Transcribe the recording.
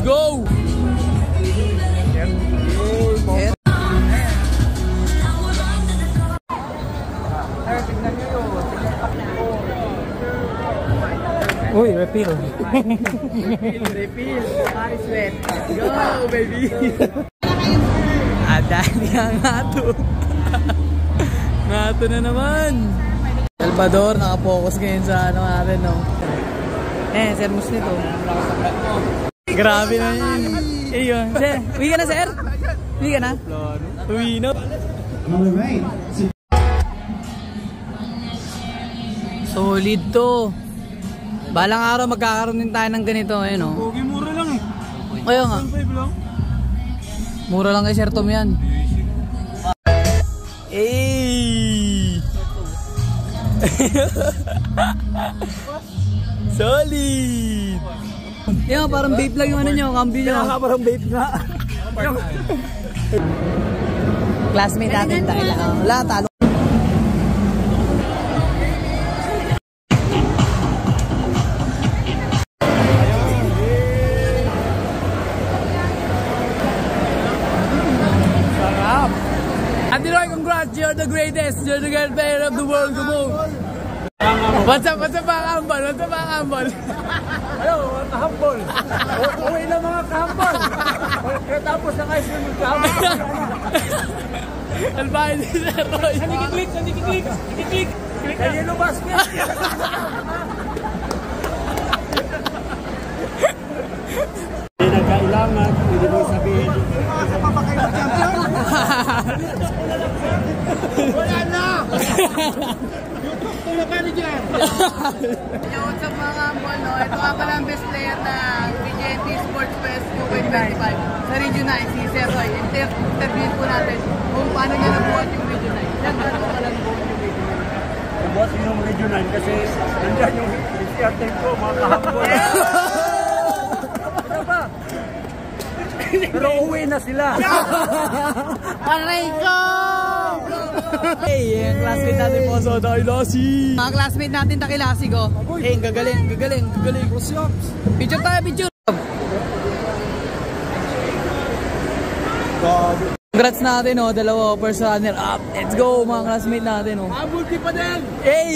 go! Uy, refill. Refill. Paris Sweat. Go, baby. Adali ang nato. Nato na naman. Salvador, nakapokus ngayon sa ano natin, no? Sermos nito. Grabe na yun. Ayun. Sir, uwi ka na, sir? Uwi ka na? Uwi na. Solid to. Balang araw magkakaroon din tayo ng ganito, ayun, no? Okay, mura lang eh. Kaya nga. Mura lang kay Sir Tom yan. Hey! Solid! Yan, parang vape lang yung ano nyo, cambio nyo. Kaya parang vape nga. Classmate natin tayo lang. Wala, talo. Andiroy, congrats! You're the greatest! You're the great player of the world! Come on! What's up mga kahambal? What's up mga kahambal? Hello, mga kahambal! Uwi na mga kahambal! Tapos na kayo sa mga kahambal! Albahin si Sir Roy! Nandikiklik! Nandikiklik! Nandikiklik! Kaya yellow basket! Hindi na kailangan, hindi mo sabihin. Wala na! YouTube to na kani dyan! Yo, what's up mga kambol, no? Ito nga pala ang best player ng BGNT Sports Fest 2025 sa Region 9, si Sir Roy. Interviewin po natin kung paano niya nabuhat yung Region 9. Saan paano ka lang nabuhat yung Region 9? Nabuhat yung Region 9 kasi nandyan yung PCR team ko, mga kahambol. Ano ba? Pero uwi na sila. Aray ko! Hey, yung classmate natin po sa Takilasi. Mga classmate natin Takilasi ko. Hey, gagaling, gagaling, gagaling. Picture tayo, picture. Congrats natin, oh, dalawa first runner up. Let's go mga classmate natin, oh. Abulti pa din! Hey!